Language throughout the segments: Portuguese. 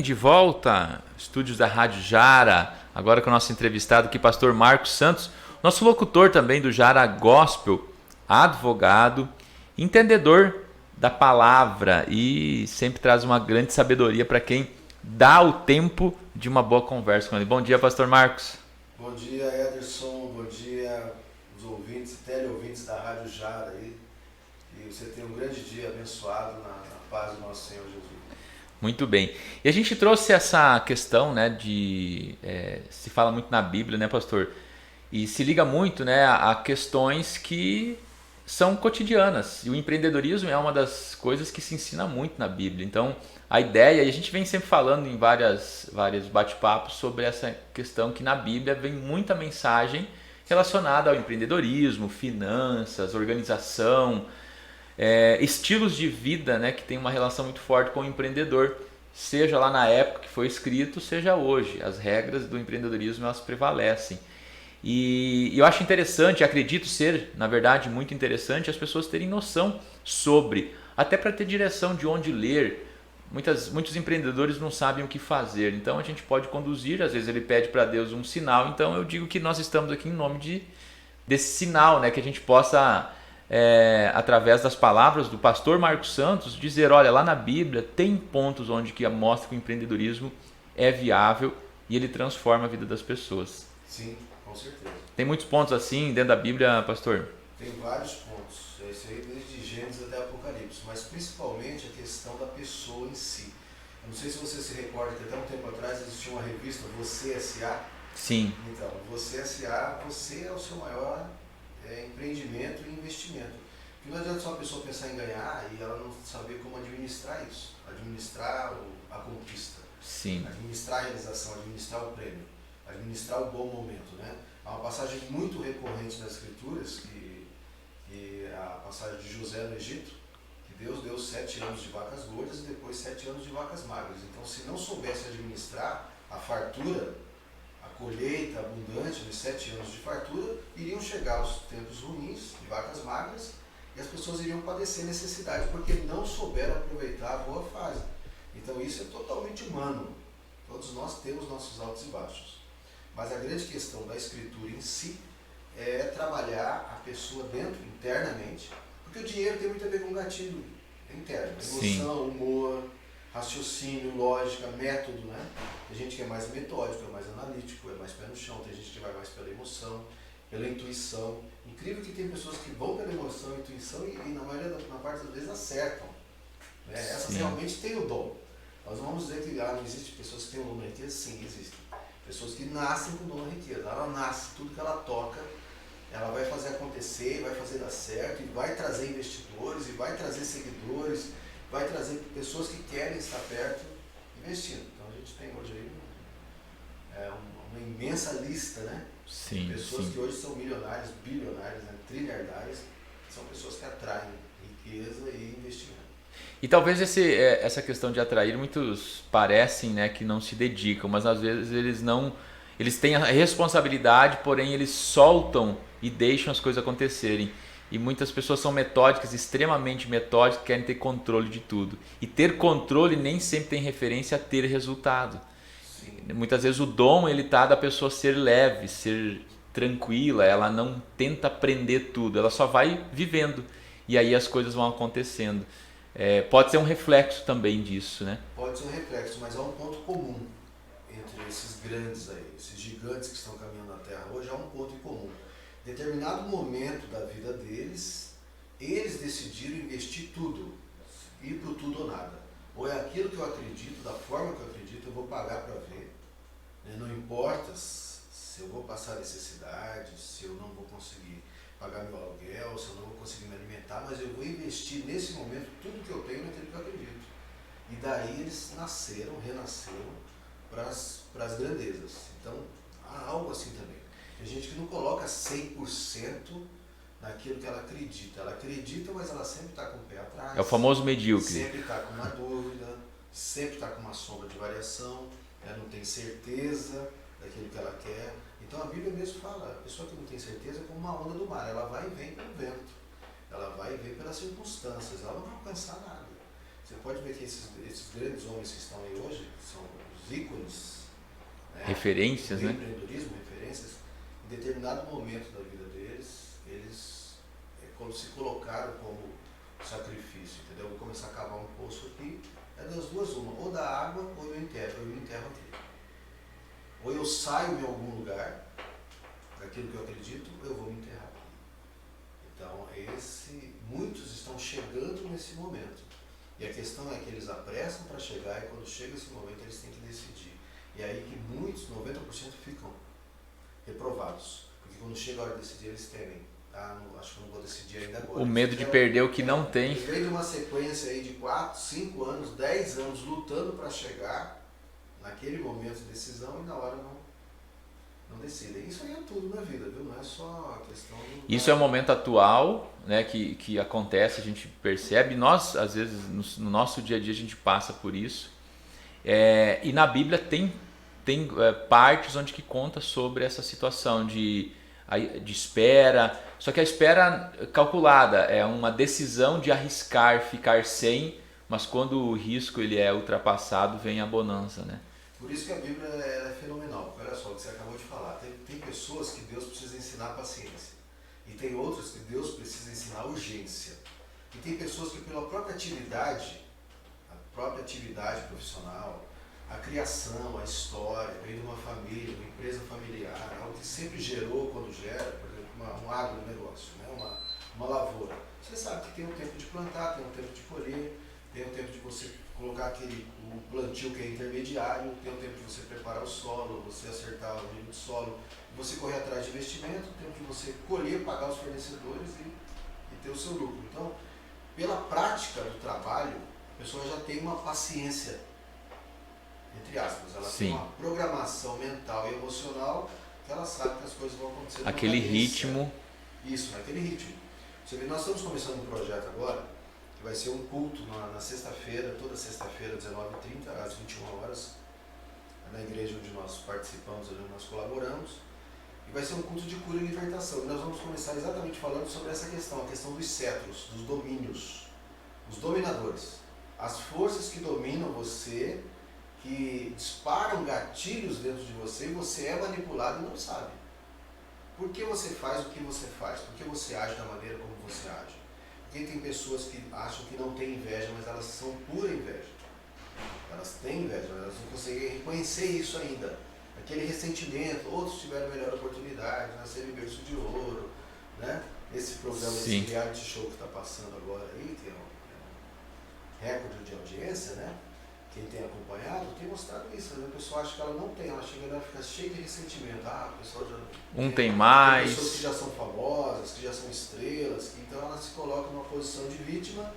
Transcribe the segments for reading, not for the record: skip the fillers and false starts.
De volta, estúdios da Rádio Jara, agora com o nosso entrevistado aqui, pastor Marcos Santos, nosso locutor também do Jara Gospel, advogado, entendedor da palavra e sempre traz uma grande sabedoria para quem dá o tempo de uma boa conversa com ele. Bom dia, pastor Marcos. Bom dia, Ederson, bom dia os ouvintes e teleouvintes da Rádio Jara aí. E você tenha um grande dia abençoado na paz do nosso Senhor Jesus. Muito bem. E a gente trouxe essa questão, né, se fala muito na Bíblia, né, pastor? E se liga muito, né, a questões que são cotidianas. E o empreendedorismo é uma das coisas que se ensina muito na Bíblia. Então, a ideia, e a gente vem sempre falando em vários bate-papos sobre essa questão que na Bíblia vem muita mensagem relacionada ao empreendedorismo, finanças, organização, estilos de vida, né, que tem uma relação muito forte com o empreendedor, seja lá na época que foi escrito, seja hoje. As regras do empreendedorismo elas prevalecem. E eu acho interessante, acredito ser, na verdade, muito interessante as pessoas terem noção sobre, até para ter direção de onde ler. Muitos empreendedores não sabem o que fazer, então a gente pode conduzir, às vezes ele pede para Deus um sinal, então eu digo que nós estamos aqui em nome desse sinal, né, que a gente possa, através das palavras do pastor Marcos Santos, dizer, olha, lá na Bíblia tem pontos onde que mostra que o empreendedorismo é viável e ele transforma a vida das pessoas. Sim, com certeza. Tem muitos pontos assim dentro da Bíblia, pastor? Tem vários pontos, isso aí desde Gênesis até Apocalipse, mas principalmente a questão da pessoa em si. Eu não sei se você se recorda que até um tempo atrás existia uma revista, Você S.A. Sim. Então, Você S.A., você é o seu maior empreendimento e investimento. Porque não adianta só a pessoa pensar em ganhar e ela não saber como administrar isso, administrar a conquista, Sim. administrar a realização, administrar o prêmio, administrar o bom momento, né? Há uma passagem muito recorrente nas Escrituras, que é a passagem de José no Egito, que Deus deu 7 anos de vacas gordas e depois 7 anos de vacas magras. Então, se não soubesse administrar a fartura, a colheita abundante dos 7 anos de fartura, iriam chegar os tempos ruins de vacas magras e as pessoas iriam padecer necessidade porque não souberam aproveitar a boa fase. Então isso é totalmente humano. Todos nós temos nossos altos e baixos. Mas a grande questão da escritura em si é trabalhar a pessoa dentro, internamente, porque o dinheiro tem muito a ver com gatilho interno, emoção, Sim. humor, raciocínio, lógica, método, né? Tem gente que é mais metódico, é mais analítico, é mais pé no chão, tem gente que vai mais pela emoção, pela intuição. Incrível que tem pessoas que vão pela emoção e intuição e na parte das vezes acertam. Né? Essas realmente têm o dom. Nós não vamos dizer que não existe pessoas que têm o dom da riqueza? Sim, existem. Pessoas que nascem com o dom da riqueza. Ela nasce, tudo que ela toca, ela vai fazer acontecer, vai fazer dar certo, e vai trazer investidores, e vai trazer seguidores, vai trazer pessoas que querem estar perto investindo. Então a gente tem hoje aí uma imensa lista, né? Sim, pessoas sim. que hoje são milionários, bilionários, né? Trilhardários, são pessoas que atraem riqueza e investimento. E talvez essa questão de atrair, muitos parecem, né, que não se dedicam, mas às vezes eles têm a responsabilidade, porém eles soltam e deixam as coisas acontecerem. E muitas pessoas são metódicas, extremamente metódicas, querem ter controle de tudo. E ter controle nem sempre tem referência a ter resultado. Sim. Muitas vezes o dom ele tá da pessoa ser leve, ser tranquila, ela não tenta aprender tudo, ela só vai vivendo. E aí as coisas vão acontecendo. Pode ser um reflexo também disso, né? Pode ser um reflexo, mas há um ponto comum entre esses grandes aí, esses gigantes que estão caminhando na Terra hoje, há um ponto em comum. Em determinado momento da vida deles, eles decidiram investir tudo, ir para o tudo ou nada. Ou é aquilo que eu acredito, da forma que eu acredito, eu vou pagar para ver. Não importa se eu vou passar necessidade, se eu não vou conseguir pagar meu aluguel, se eu não vou conseguir me alimentar, mas eu vou investir nesse momento tudo que eu tenho naquilo que eu acredito. E daí eles renasceram para as grandezas. Então, há algo assim também. Tem gente que não coloca 100% naquilo que ela acredita. Ela acredita, mas ela sempre está com o pé atrás. É o famoso medíocre. Sempre está com uma dúvida, sempre está com uma sombra de variação, ela não tem certeza daquilo que ela quer. Então a Bíblia mesmo fala, a pessoa que não tem certeza é como uma onda do mar, ela vai e vem pelo vento, ela vai e vem pelas circunstâncias, ela não vai alcançar nada. Você pode ver que esses grandes homens que estão aí hoje são os ícones, né, Referências, do né? empreendedorismo, referências. Em determinado momento da vida deles, eles se colocaram como sacrifício, entendeu? Eu vou começar a cavar um poço aqui, é das duas uma, ou da água ou eu me enterro aqui. Ou eu saio em algum lugar, daquilo que eu acredito, ou eu vou me enterrar aqui. Então, muitos estão chegando nesse momento. E a questão é que eles apressam para chegar e quando chega esse momento eles têm que decidir. E é aí que muitos, 90% ficam reprovados. Porque quando chega a hora de decidir eles temem. Acho que eu não vou decidir ainda agora. O medo de perder o que não tem. Vem de uma sequência aí de 4, 5 anos, 10 anos lutando para chegar naquele momento de decisão e na hora não decidem. Isso aí é tudo na vida, viu? Não é só a questão Isso é o momento atual, né, que acontece, a gente percebe. Nós, às vezes, no nosso dia a dia, a gente passa por isso. E na Bíblia tem partes onde que conta sobre essa situação de espera. Só que a espera calculada é uma decisão de arriscar, ficar sem, mas quando o risco ele é ultrapassado, vem a bonança, né? Por isso que a Bíblia é fenomenal. Olha só o que você acabou de falar. Tem pessoas que Deus precisa ensinar paciência. E tem outras que Deus precisa ensinar urgência. E tem pessoas que pela própria atividade profissional, a criação, a história, vem de uma família, uma empresa familiar, algo que sempre gerou quando gera, por exemplo, um agronegócio, né? uma lavoura. Você sabe que tem um tempo de plantar, tem um tempo de colher, tem um tempo de você colocar o plantio que é intermediário, tem um tempo de você preparar o solo, você acertar o nível de solo, você correr atrás de investimento, o tempo de você colher, pagar os fornecedores e ter o seu lucro. Então, pela prática do trabalho, a pessoa já tem uma paciência, entre aspas, ela Sim. tem uma programação mental e emocional que ela sabe que as coisas vão acontecer. Aquele ritmo. Isso, naquele ritmo. Você vê, nós estamos começando um projeto agora, que vai ser um culto na sexta-feira, toda sexta-feira, 19h30, às 21 horas, na igreja onde nós participamos, onde nós colaboramos, e vai ser um culto de cura e libertação. E nós vamos começar exatamente falando sobre essa questão, a questão dos cetros, dos domínios, os dominadores, as forças que dominam você, que disparam gatilhos dentro de você e você é manipulado e não sabe. Por que você faz o que você faz? Por que você age da maneira como você age? Porque tem pessoas que acham que não têm inveja, mas elas são pura inveja. Elas têm inveja, mas elas não conseguem reconhecer isso ainda. Aquele ressentimento, outros tiveram melhor oportunidade, nasceram em berço de ouro, né? Esse programa, Sim. esse reality show que está passando agora aí, que é um recorde de audiência, né? Quem tem acompanhado tem mostrado isso. A pessoa acha que ela não tem, ela chega lá e fica cheia de ressentimento. O pessoal já Tem mais. Tem pessoas que já são famosas, que já são estrelas, então ela se coloca numa posição de vítima,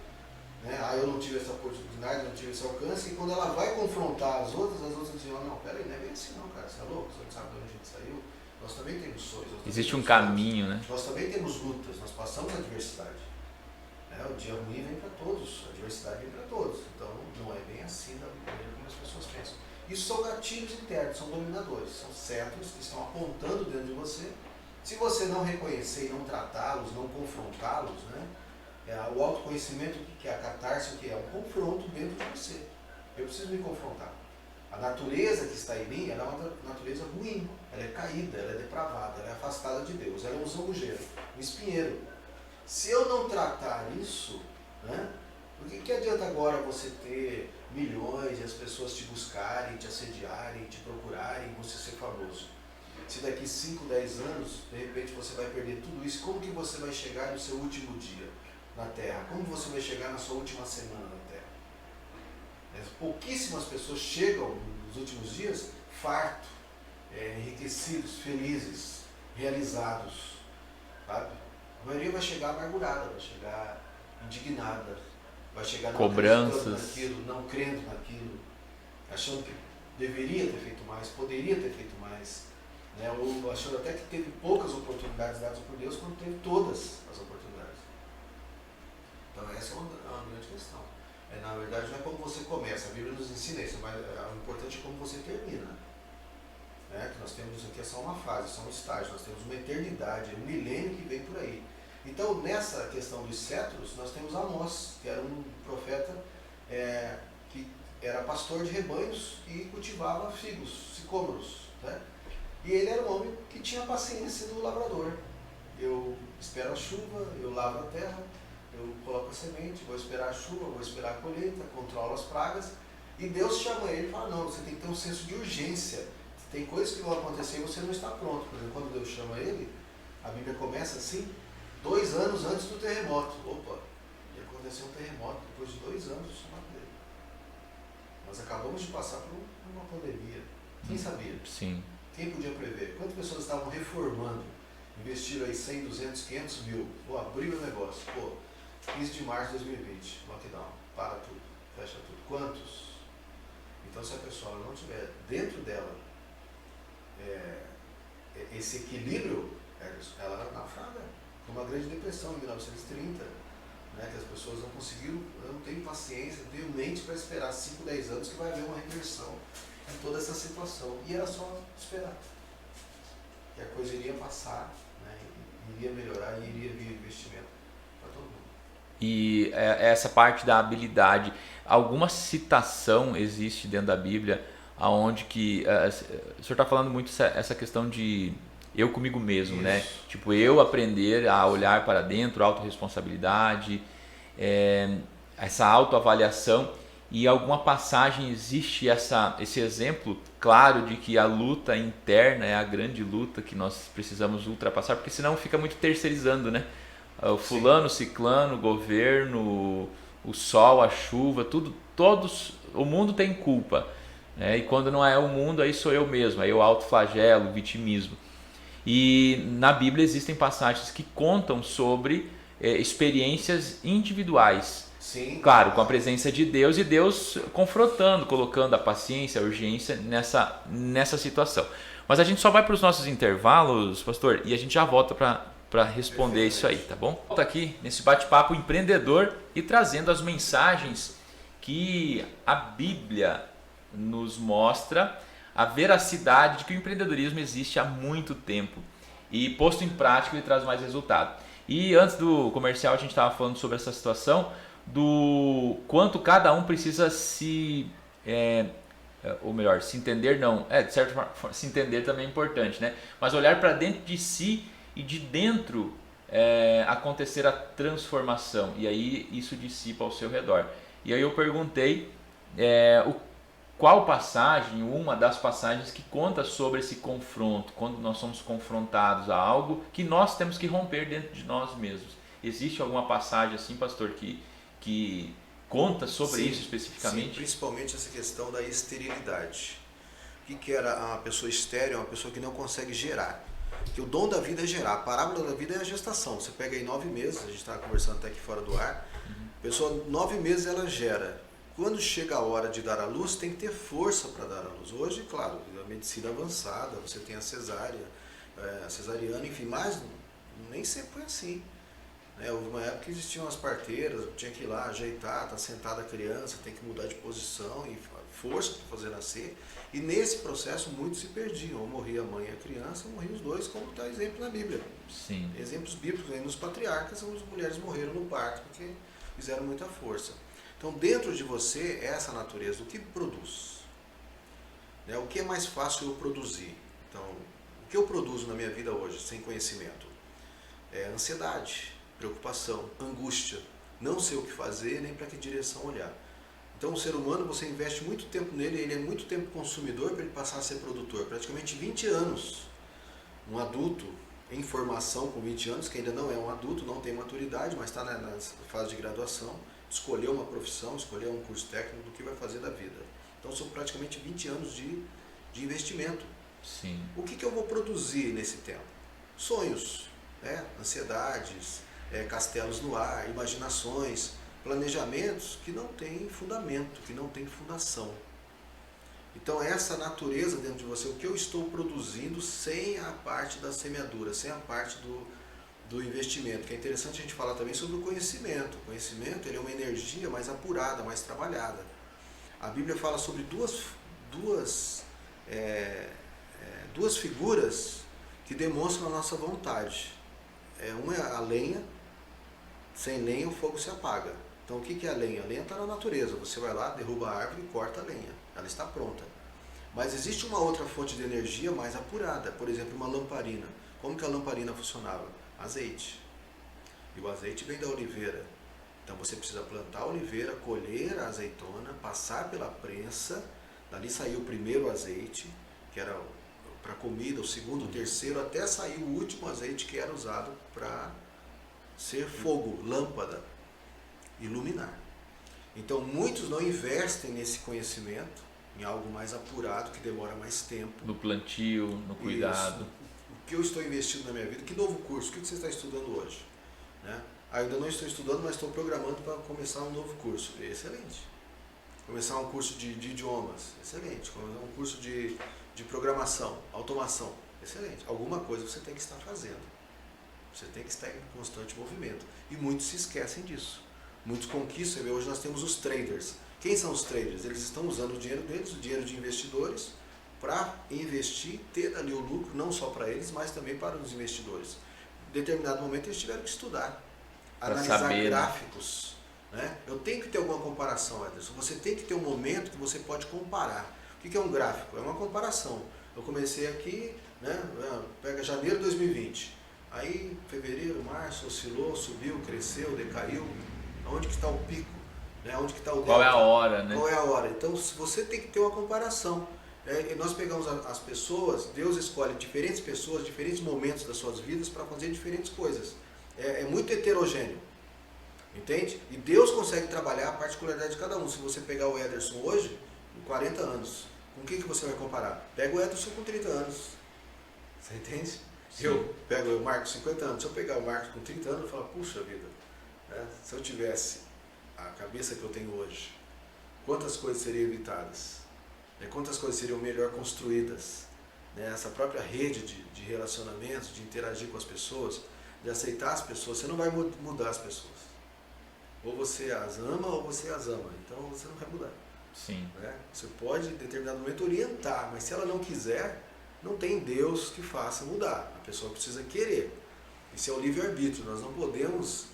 né? Eu não tive essa oportunidade, não tive esse alcance, e quando ela vai confrontar as outras dizem, não, peraí, não é bem assim não, cara, você é louco, você não sabe de onde a gente saiu. Nós também temos sonhos. Existe um caminho, né? Nós também temos lutas, nós passamos a adversidade. O dia ruim vem para todos, a adversidade vem para todos. Então não é bem assim da maneira como as pessoas pensam. Isso são gatilhos internos, são dominadores, são cetros que estão apontando dentro de você. Se você não reconhecer e não tratá-los, não confrontá-los, né? O autoconhecimento, o que é a catarse, o que é um confronto dentro de você. Eu preciso me confrontar. A natureza que está em mim, ela é uma natureza ruim, ela é caída, ela é depravada, ela é afastada de Deus, ela é um zambujeiro, um espinheiro. Se eu não tratar isso, né, por que adianta agora você ter milhões e as pessoas te buscarem, te assediarem, te procurarem, você ser famoso? Se daqui 5, 10 anos, de repente você vai perder tudo isso, como que você vai chegar no seu último dia na Terra? Como você vai chegar na sua última semana na Terra? Pouquíssimas pessoas chegam nos últimos dias farto, enriquecidos, felizes, realizados, sabe? A maioria vai chegar amargurada, vai chegar indignada, vai chegar não cobranças, naquilo, não crendo naquilo, achando que deveria ter feito mais, poderia ter feito mais, né? Ou achando até que teve poucas oportunidades dadas por Deus quando teve todas as oportunidades. Então essa é uma grande questão. Na verdade não é como você começa, a Bíblia nos ensina isso, mas o importante é como você termina. Que nós temos aqui é só uma fase, só um estágio, nós temos uma eternidade, um milênio que vem por aí. Então, nessa questão dos cetros, nós temos Amós, que era um profeta que era pastor de rebanhos e cultivava figos, sicômoros, né? E ele era um homem que tinha a paciência do lavrador. Eu espero a chuva, eu lavro a terra, eu coloco a semente, vou esperar a chuva, vou esperar a colheita, controlo as pragas. E Deus chama ele e fala, não, você tem que ter um senso de urgência. Tem coisas que vão acontecer e você não está pronto. Por exemplo, quando Deus chama ele, a Bíblia começa assim, 2 anos antes do terremoto. Opa, ia acontecer um terremoto depois de 2 anos do chamado dele. Nós acabamos de passar por uma pandemia. Quem sabia? Sim. Quem podia prever? Quantas pessoas estavam reformando? Investiram aí 100, 200, 500 mil. Pô, abriu o negócio. Pô, 15 de março de 2020, lockdown. Para tudo, fecha tudo. Quantos? Então, se a pessoa não tiver dentro dela esse equilíbrio, ela naufraga. Foi uma grande depressão em 1930, né, que as pessoas não conseguiram, não têm paciência, não têm mente para esperar 5, 10 anos que vai haver uma reversão em toda essa situação. E era só esperar. Que a coisa iria passar, né, iria melhorar e iria vir investimento para todo mundo. E essa parte da habilidade, alguma citação existe dentro da Bíblia aonde que o senhor está falando muito essa questão de eu comigo mesmo, Isso. né? Tipo, eu aprender a olhar para dentro, autorresponsabilidade, essa autoavaliação. E alguma passagem existe esse exemplo claro de que a luta interna é a grande luta que nós precisamos ultrapassar, porque senão fica muito terceirizando, né? O fulano, o ciclano, o governo, o sol, a chuva, todos, o mundo tem culpa, né? E quando não é o mundo, aí sou eu mesmo, aí eu autoflagelo, vitimismo. E na Bíblia existem passagens que contam sobre experiências individuais. Sim. Claro, com a presença de Deus e Deus confrontando, colocando a paciência, a urgência nessa situação. Mas a gente só vai para os nossos intervalos, pastor, e a gente já volta para responder isso aí, tá bom? Volta aqui nesse bate-papo empreendedor e trazendo as mensagens que a Bíblia nos mostra, a veracidade de que o empreendedorismo existe há muito tempo e posto em prática ele traz mais resultado. E antes do comercial a gente estava falando sobre essa situação do quanto cada um precisa se entender não, de certa forma, se entender também é importante, né? Mas olhar para dentro de si e de dentro acontecer a transformação, e aí isso dissipa ao seu redor. E aí eu perguntei qual passagem, uma das passagens que conta sobre esse confronto, quando nós somos confrontados a algo que nós temos que romper dentro de nós mesmos. Existe alguma passagem assim, pastor, que conta sobre isso especificamente? Sim, principalmente essa questão da esterilidade. O que era a pessoa estéril? É uma pessoa que não consegue gerar. Que o dom da vida é gerar. A parábola da vida é a gestação. Você pega aí 9 meses, a gente estava conversando até aqui fora do ar, a pessoa 9 meses ela gera. Quando chega a hora de dar à luz, tem que ter força para dar à luz. Hoje, claro, a medicina avançada, você tem a cesárea, a cesariana, enfim, mas nem sempre foi assim. Houve uma época que existiam as parteiras, tinha que ir lá ajeitar, tá sentada a criança, tem que mudar de posição e força para fazer nascer. E nesse processo muitos se perdiam, ou morria a mãe e a criança, ou morriam os dois, como está exemplo na Bíblia. Sim. Exemplos bíblicos, aí nos patriarcas, as mulheres morreram no parto porque fizeram muita força. Então dentro de você é essa natureza, o que produz? O que é mais fácil eu produzir? Então, o que eu produzo na minha vida hoje, sem conhecimento? É ansiedade, preocupação, angústia, não sei o que fazer nem para que direção olhar. Então o ser humano, você investe muito tempo nele, ele é muito tempo consumidor para ele passar a ser produtor, praticamente 20 anos. Um adulto em formação com 20 anos, que ainda não é um adulto, não tem maturidade, mas está na fase de graduação, escolheu uma profissão, escolheu um curso técnico do que vai fazer da vida. Então são praticamente 20 anos de investimento. Sim. O que eu vou produzir nesse tempo? Sonhos, ansiedades, castelos no ar, imaginações, planejamentos que não têm fundamento, que não têm fundação. Então essa natureza dentro de você, o que eu estou produzindo sem a parte da semeadura, sem a parte do investimento, que é interessante a gente falar também sobre o conhecimento. O conhecimento ele é uma energia mais apurada, mais trabalhada. A Bíblia fala sobre duas figuras que demonstram a nossa vontade. Uma é a lenha, sem lenha o fogo se apaga. Então o que é a lenha? A lenha está na natureza. Você vai lá, derruba a árvore e corta a lenha. Ela está pronta. Mas existe uma outra fonte de energia mais apurada. Por exemplo, uma lamparina. Como que a lamparina funcionava? Azeite. E o azeite vem da oliveira. Então você precisa plantar a oliveira, colher a azeitona, passar pela prensa. Dali saiu o primeiro azeite, que era para comida, o segundo, o terceiro, até sair o último azeite que era usado para ser fogo, lâmpada, iluminar. Então muitos não investem nesse conhecimento, em algo mais apurado, que demora mais tempo. No plantio, no cuidado. Isso. O que eu estou investindo na minha vida? Que novo curso? O que você está estudando hoje? Né? Ainda não estou estudando, mas estou programando para começar um novo curso. Excelente. Começar um curso de idiomas. Excelente. Começar um curso de programação, automação. Excelente. Alguma coisa você tem que estar fazendo. Você tem que estar em constante movimento. E muitos se esquecem disso. Muitos conquistam. Hoje nós temos os traders. Quem são os traders? Eles estão usando o dinheiro deles, o dinheiro de investidores, para investir, ter ali o lucro, não só para eles, mas também para os investidores. Em determinado momento eles tiveram que estudar, analisar saber, gráficos. Né? Eu tenho que ter alguma comparação, Ederson. Você tem que ter um momento que você pode comparar. O que é um gráfico? É uma comparação. Eu comecei aqui, né? Pega janeiro de 2020. Aí, fevereiro, março, oscilou, subiu, cresceu, decaiu. Onde que está o pico? Né? Onde que está o delta? Qual é a hora, né? Qual é a hora? Então, você tem que ter uma comparação. Nós pegamos as pessoas, Deus escolhe diferentes pessoas, diferentes momentos das suas vidas para fazer diferentes coisas. É muito heterogêneo. Entende? E Deus consegue trabalhar a particularidade de cada um. Se você pegar o Ederson hoje, com 40 anos, com o que você vai comparar? Pega o Ederson com 30 anos. Você entende? Sim. Eu pego o Marcos com 50 anos. Se eu pegar o Marcos com 30 anos, eu falo, puxa vida, né? Se eu tivesse a cabeça que eu tenho hoje, quantas coisas seriam evitadas? Quantas coisas seriam melhor construídas? Essa própria rede de relacionamentos, de interagir com as pessoas, de aceitar as pessoas. Você não vai mudar as pessoas. Ou você as ama ou você as ama. Então você não vai mudar. Sim. Você pode, em determinado momento, orientar, mas se ela não quiser, não tem Deus que faça mudar. A pessoa precisa querer. Isso é o livre-arbítrio. Nós não podemos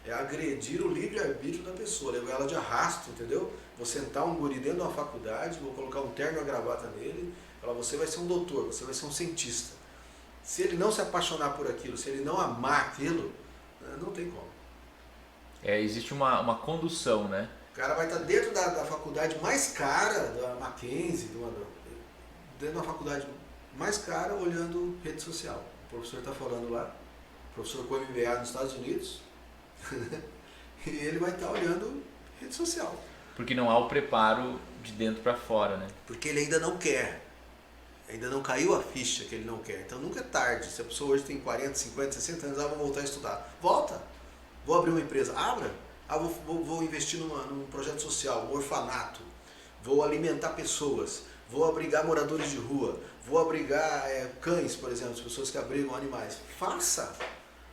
agredir o livre-arbítrio da pessoa, levar ela de arrasto, entendeu? Vou sentar um guri dentro de uma faculdade, vou colocar um terno e uma gravata nele, falar, você vai ser um doutor, você vai ser um cientista. Se ele não se apaixonar por aquilo, se ele não amar aquilo, não tem como. Existe uma condução, né? O cara vai estar dentro da faculdade mais cara, da Mackenzie, dentro da faculdade mais cara, olhando rede social. O professor está falando lá, o professor com MBA nos Estados Unidos, e ele vai estar olhando rede social. Porque não há o preparo de dentro para fora, né? Porque ele ainda não quer. Ainda não caiu a ficha que ele não quer. Então nunca é tarde. Se a pessoa hoje tem 40, 50, 60 anos, vou voltar a estudar. Volta. Vou abrir uma empresa. Abra. Vou investir num projeto social, um orfanato. Vou alimentar pessoas. Vou abrigar moradores de rua. Vou abrigar cães, por exemplo, as pessoas que abrigam animais. Faça.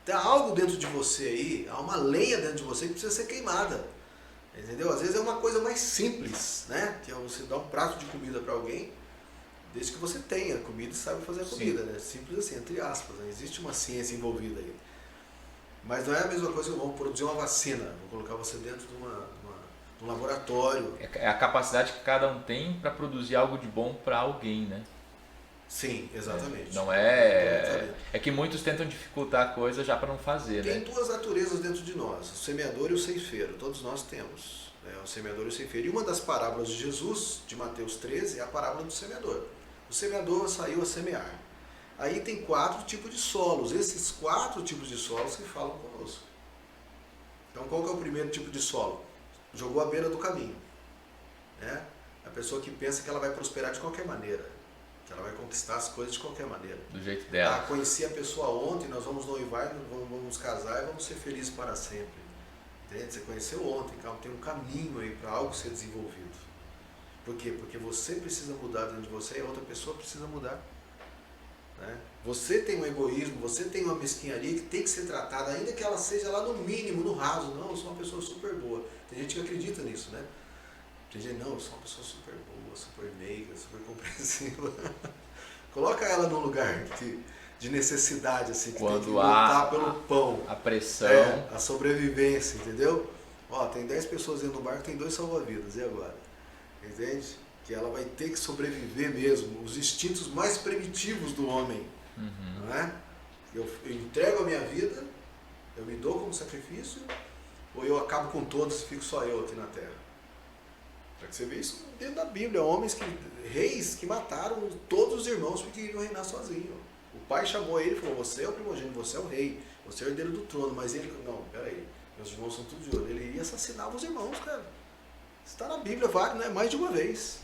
Tem algo dentro de você aí, há uma lenha dentro de você que precisa ser queimada. Entendeu? Às vezes é uma coisa mais simples, né? Que é você dar um prato de comida para alguém, desde que você tenha comida e saiba fazer a comida, né? Simples assim, entre aspas, né? Existe uma ciência envolvida aí. Mas não é a mesma coisa que vamos produzir uma vacina, vou colocar você dentro de um laboratório. É a capacidade que cada um tem para produzir algo de bom para alguém, né? Sim, exatamente. Não é que muitos tentam dificultar a coisa já para não fazer, Tem né? duas naturezas dentro de nós, o semeador e o ceifeiro, todos nós temos, o semeador e o ceifeiro. E uma das parábolas de Jesus, de Mateus 13, é a parábola do semeador. O semeador saiu a semear. Aí tem 4 tipos de solos, esses 4 tipos de solos que falam conosco. Então qual que é o primeiro tipo de solo? Jogou à beira do caminho. Né? A pessoa que pensa que ela vai prosperar de qualquer maneira. Que ela vai conquistar as coisas de qualquer maneira. Do jeito dela. Conheci a pessoa ontem, nós vamos noivar, vamos casar e vamos ser felizes para sempre. Entende? Você conheceu ontem, calma, tem um caminho aí para algo ser desenvolvido. Por quê? Porque você precisa mudar dentro de você e a outra pessoa precisa mudar. Né? Você tem um egoísmo, você tem uma mesquinharia que tem que ser tratada, ainda que ela seja lá no mínimo, no raso. Não, eu sou uma pessoa super boa. Tem gente que acredita nisso, né? Tem gente, não, eu sou uma pessoa super boa, super meiga, super compreensiva. Coloca ela num lugar de necessidade, assim, que quando tem que lutar pelo pão. A pressão. A sobrevivência, entendeu? Ó, tem 10 pessoas dentro do barco, tem 2 salva-vidas, e agora? Entende? Que ela vai ter que sobreviver mesmo, os instintos mais primitivos do homem, não é? Eu entrego a minha vida, eu me dou como sacrifício, ou eu acabo com todos e fico só eu aqui na terra. Para que você vê isso dentro da Bíblia, reis que mataram todos os irmãos porque iriam reinar sozinho. O pai chamou ele e falou, você é o primogênito, você é o rei, você é o herdeiro do trono, mas ele, não, peraí, meus irmãos são tudo de ouro. Ele ia assassinar os irmãos, cara. Está na Bíblia, né? Mais de uma vez.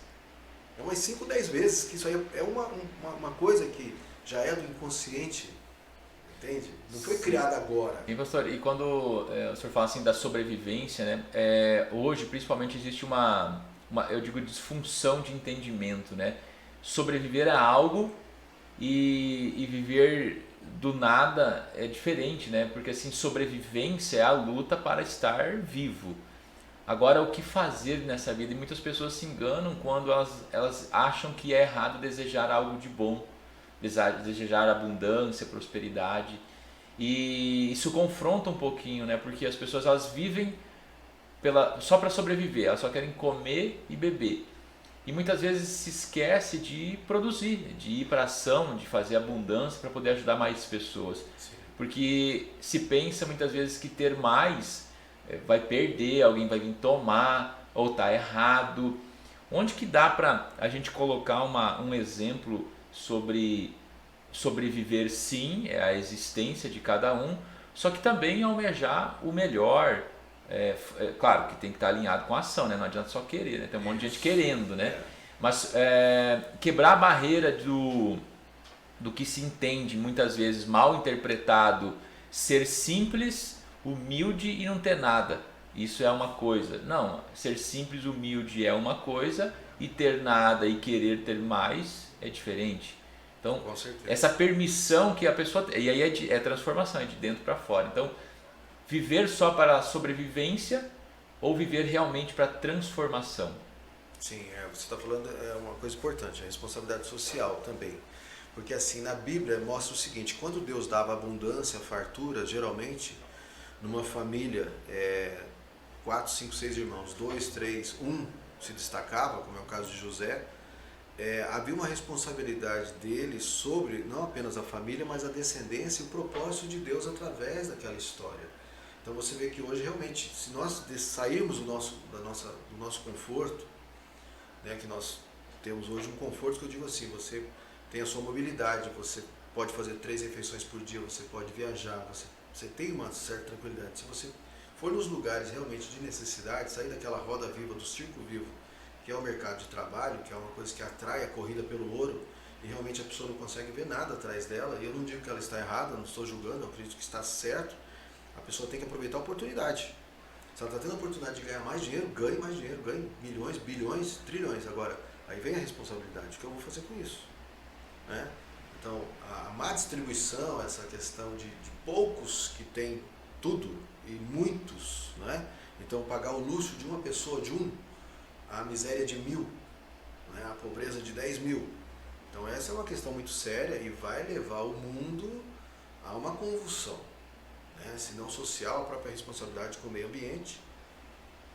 É umas 5, 10 vezes, que isso aí é uma coisa que já é do inconsciente, entende? Não foi criada agora. E, pastor, e quando o senhor fala assim da sobrevivência, né? Hoje, principalmente, existe eu digo, disfunção de entendimento, né? Sobreviver a algo e viver do nada é diferente, né? Porque assim, sobrevivência é a luta para estar vivo. Agora, o que fazer nessa vida? E muitas pessoas se enganam quando elas acham que é errado desejar algo de bom, desejar abundância, prosperidade. E isso confronta um pouquinho, né? Porque as pessoas elas vivem só para sobreviver, elas só querem comer e beber. E muitas vezes se esquece de produzir, de ir para a ação, de fazer abundância para poder ajudar mais pessoas. Sim. Porque se pensa muitas vezes que ter mais vai perder, alguém vai vir tomar, ou está errado. Onde que dá para a gente colocar um exemplo sobre sobreviver? Sim, é a existência de cada um, só que também almejar o melhor. Claro que tem que estar alinhado com a ação, né? Não adianta só querer, né? Tem um monte de gente querendo, né? Mas quebrar a barreira do que se entende muitas vezes mal interpretado, ser simples, humilde e não ter nada, isso é uma coisa. Não, ser simples, humilde é uma coisa e ter nada e querer ter mais é diferente. Então, essa permissão que a pessoa tem, e aí é transformação, é de dentro para fora. Então, viver só para a sobrevivência ou viver realmente para a transformação? Sim, você está falando uma coisa importante, a responsabilidade social também. Porque assim, na Bíblia mostra o seguinte, quando Deus dava abundância, fartura, geralmente, numa família, 4, 5, 6 irmãos, 2, 3, 1 se destacava, como é o caso de José, havia uma responsabilidade dele sobre não apenas a família, mas a descendência e o propósito de Deus através daquela história. Então você vê que hoje realmente, se nós sairmos do nosso conforto, né, que nós temos hoje um conforto que eu digo assim, você tem a sua mobilidade, você pode fazer 3 refeições por dia, você pode viajar, você tem uma certa tranquilidade. Se você for nos lugares realmente de necessidade, sair daquela roda viva, do circo vivo, que é o mercado de trabalho, que é uma coisa que atrai a corrida pelo ouro, e realmente a pessoa não consegue ver nada atrás dela, e eu não digo que ela está errada, não estou julgando, eu acredito que está certo, a pessoa tem que aproveitar a oportunidade. Se ela está tendo a oportunidade de ganhar mais dinheiro, ganhe mais dinheiro, ganhe milhões, bilhões, trilhões. Agora, aí vem a responsabilidade, o que eu vou fazer com isso? Né? Então, a má distribuição, essa questão de poucos que têm tudo e muitos, né? Então pagar o luxo de uma pessoa, a miséria de 1000, né? A pobreza de 10.000. Então essa é uma questão muito séria e vai levar o mundo a uma convulsão, né? Se não social, a própria responsabilidade com o meio ambiente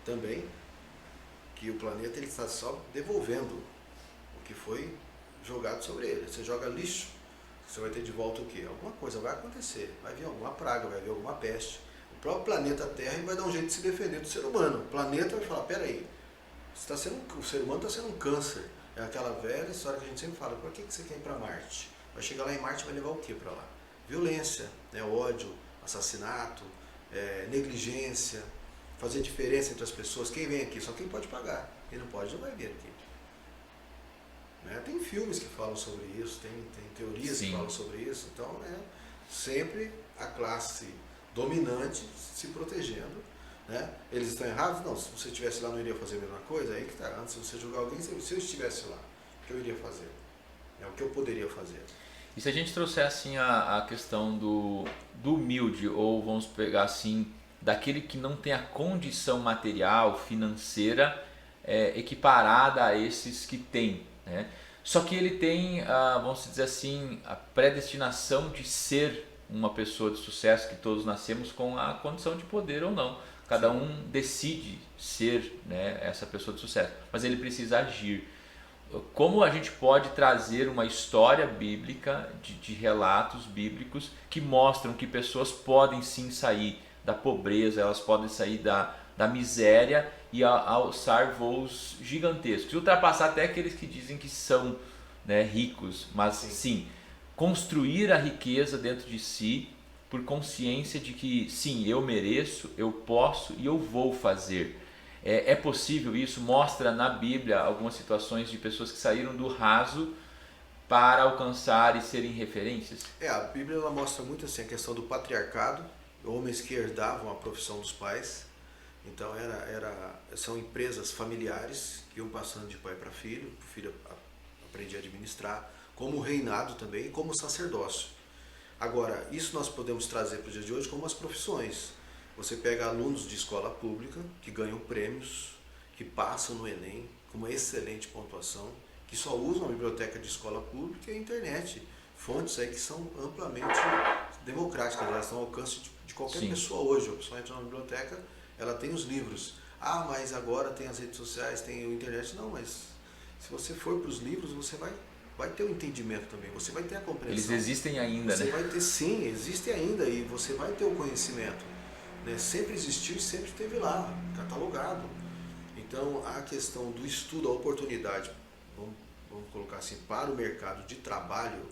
também, que o planeta ele está só devolvendo o que foi jogado sobre ele. Você joga lixo, você vai ter de volta o quê? Alguma coisa vai acontecer, vai vir alguma praga, vai vir alguma peste. O próprio planeta Terra vai dar um jeito de se defender do ser humano. O planeta vai falar, peraí, o ser humano está sendo um câncer. É aquela velha história que a gente sempre fala, para que você quer ir para Marte? Vai chegar lá em Marte e vai levar o que para lá? Violência, né? Ódio, assassinato, negligência, fazer diferença entre as pessoas. Quem vem aqui? Só quem pode pagar. Quem não pode não vai vir aqui. Né? Tem filmes que falam sobre isso, tem teorias Sim. que falam sobre isso. Então, sempre a classe dominante se protegendo. Né? Eles estão errados? Não, se você estivesse lá não iria fazer a mesma coisa? Aí que está. Antes de você julgar alguém, se eu estivesse lá, o que eu iria fazer? É o que eu poderia fazer. E se a gente trouxer assim a questão do humilde, ou vamos pegar assim, daquele que não tem a condição material, financeira, equiparada a esses que têm, né? Só que ele tem, vamos dizer assim, a predestinação de ser uma pessoa de sucesso, que todos nascemos com a condição de poder ou não. cada um decide ser, né, essa pessoa de sucesso, mas ele precisa agir. Como a gente pode trazer uma história bíblica, de relatos bíblicos que mostram que pessoas podem sim sair da pobreza, elas podem sair da miséria e alçar voos gigantescos, ultrapassar até aqueles que dizem que são, né, ricos, mas sim, construir a riqueza dentro de si por consciência de que sim, eu mereço, eu posso e eu vou fazer. É possível isso? Mostra na Bíblia algumas situações de pessoas que saíram do raso para alcançar e serem referências? A Bíblia ela mostra muito assim a questão do patriarcado, homens que herdavam a profissão dos pais. Então são empresas familiares que iam passando de pai para filho, o filho aprendia a administrar, como o reinado também, e como o sacerdócio. Agora, isso nós podemos trazer para o dia de hoje como as profissões. Você pega alunos de escola pública que ganham prêmios, que passam no Enem com uma excelente pontuação, que só usam a biblioteca de escola pública e a internet. Fontes aí que são amplamente democráticas, elas estão ao alcance de qualquer pessoa hoje. A pessoa entra na biblioteca, ela tem os livros. Mas agora tem as redes sociais, tem a internet. Não, mas se você for para os livros, você vai ter o entendimento também, você vai ter a compreensão. Eles existem ainda, você né? vai ter, sim, existem ainda, e você vai ter o conhecimento. Né? Sempre existiu e sempre esteve lá, catalogado. Então, a questão do estudo, a oportunidade, vamos colocar assim, para o mercado de trabalho,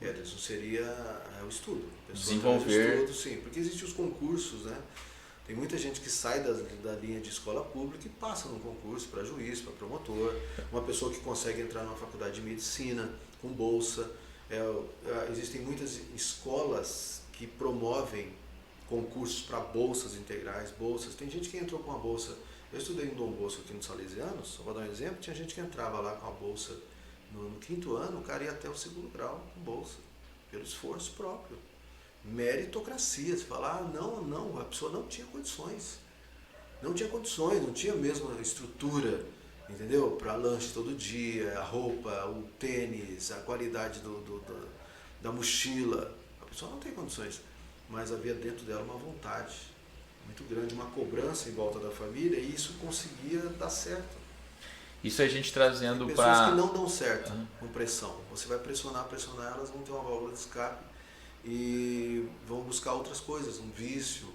Ederson, seria o estudo. Desenvolver. Estudo, sim, porque existem os concursos, né? Tem muita gente que sai da linha de escola pública e passa num concurso para juiz, para promotor, uma pessoa que consegue entrar numa faculdade de medicina com bolsa. Existem muitas escolas que promovem concursos para bolsas integrais, bolsas. Tem gente que entrou com a bolsa. Eu estudei em Dom Bosco aqui nos Salesianos, só para dar um exemplo, tinha gente que entrava lá com a bolsa no 5º ano, o cara ia até o 2º grau com bolsa, pelo esforço próprio. Meritocracia, você fala, não, a pessoa não tinha condições. Não tinha mesmo a estrutura, entendeu? Para lanche todo dia, a roupa, o tênis, a qualidade da mochila. A pessoa não tem condições, mas havia dentro dela uma vontade muito grande, uma cobrança em volta da família, e isso conseguia dar certo. Isso a gente trazendo para... Pessoas que não dão certo com pressão. Você vai pressionar, elas vão ter uma válvula de escape e vão buscar outras coisas, um vício,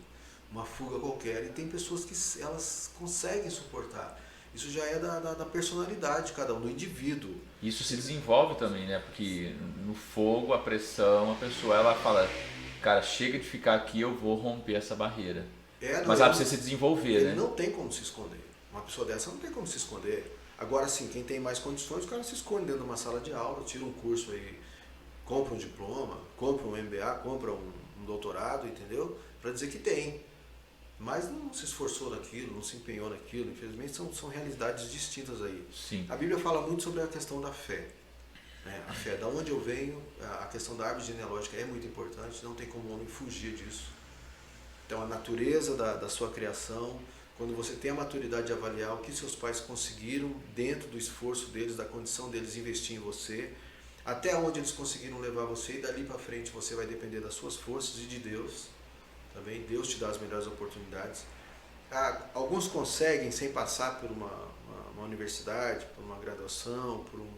uma fuga qualquer. E tem pessoas que elas conseguem suportar. Isso já é da personalidade de cada um, do indivíduo. Isso se desenvolve também, né? Porque no fogo, a pressão, a pessoa ela fala, cara, chega de ficar aqui, eu vou romper essa barreira. Mas ela precisa se desenvolver, né? Ele não tem como se esconder. Uma pessoa dessa não tem como se esconder. Agora sim, quem tem mais condições, o cara se esconde dentro de uma sala de aula, tira um curso aí, compra um diploma, compra um MBA, compra um doutorado, entendeu? Para dizer que tem. Mas não se esforçou naquilo, não se empenhou naquilo. Infelizmente são realidades distintas aí. Sim. A Bíblia fala muito sobre a questão da fé. A fé, da onde eu venho, a questão da árvore genealógica é muito importante, não tem como o homem fugir disso. Então a natureza da sua criação, quando você tem a maturidade de avaliar o que seus pais conseguiram dentro do esforço deles, da condição deles investir em você, até onde eles conseguiram levar você, e dali para frente você vai depender das suas forças e de Deus. Também Deus te dá as melhores oportunidades. Alguns conseguem sem passar por uma universidade, por uma graduação, por um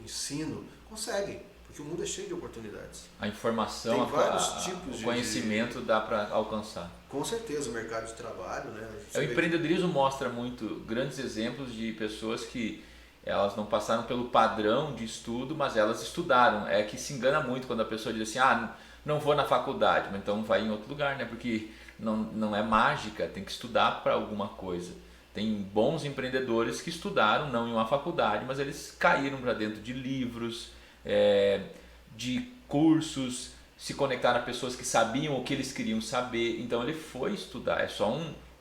ensino, conseguem, porque o mundo é cheio de oportunidades. A informação, o conhecimento dá para alcançar. Com certeza, o mercado de trabalho, né? O empreendedorismo mostra muito grandes exemplos de pessoas que elas não passaram pelo padrão de estudo, mas elas estudaram. É que se engana muito quando a pessoa diz assim, não vou na faculdade, mas então vai em outro lugar, né? Porque não é mágica, tem que estudar para alguma coisa. Tem bons empreendedores que estudaram, não em uma faculdade, mas eles caíram para dentro de livros, de cursos, se conectaram a pessoas que sabiam o que eles queriam saber. Então ele foi estudar, é só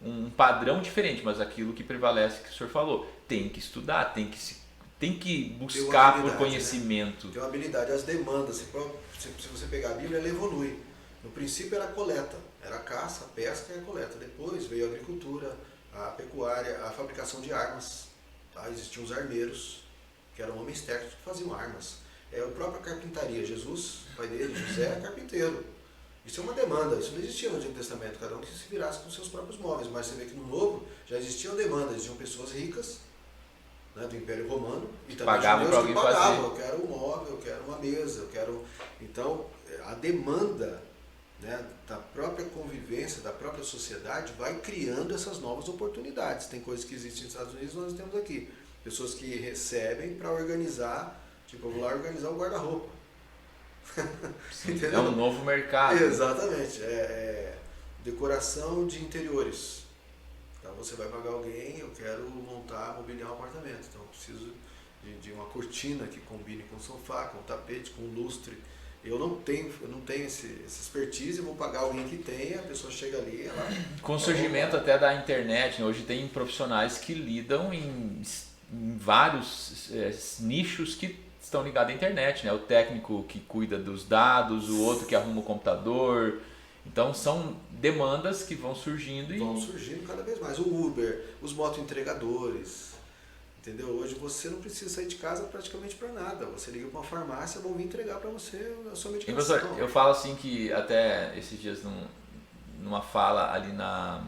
um padrão diferente, mas aquilo que prevalece, que o senhor falou, tem que estudar, tem que buscar por conhecimento. Né? Tem uma habilidade, as demandas, se você pegar a Bíblia, ela evolui. No princípio era a coleta, era a caça, a pesca e a coleta. Depois veio a agricultura, a pecuária, a fabricação de armas. Tá? Existiam os armeiros, que eram homens técnicos que faziam armas. A própria carpintaria, Jesus, pai dele, José, é carpinteiro. Isso é uma demanda, isso não existia no Antigo Testamento, cada um que se virasse com seus próprios móveis, mas você vê que no Novo já existiam demandas, existiam pessoas ricas, né, do Império Romano, e também Pagavam para judeus que alguém pagavam, fazer. eu quero um móvel, eu quero uma mesa, eu quero... Então, a demanda, né, da própria convivência, da própria sociedade, vai criando essas novas oportunidades. Tem coisas que existem nos Estados Unidos, nós temos aqui. Pessoas que recebem para organizar, tipo, eu vou lá organizar o guarda-roupa. É um novo mercado. Exatamente. Decoração de interiores. Então você vai pagar alguém, eu quero montar, mobiliar um apartamento. Então eu preciso de uma cortina que combine com sofá, com tapete, com lustre. Eu não tenho essa expertise, eu vou pagar alguém que tenha, a pessoa chega ali, ela... Com o surgimento até da internet, né? Hoje tem profissionais que lidam em vários nichos que estão ligados à internet, né? O técnico que cuida dos dados, o outro que arruma o computador. Então são demandas que vão surgindo e... Vão surgindo cada vez mais. O Uber, os motoentregadores, entendeu? Hoje você não precisa sair de casa praticamente para nada. Você liga para uma farmácia, vão vir entregar para você a sua medicação. E, professor, eu falo assim que até esses dias numa fala ali na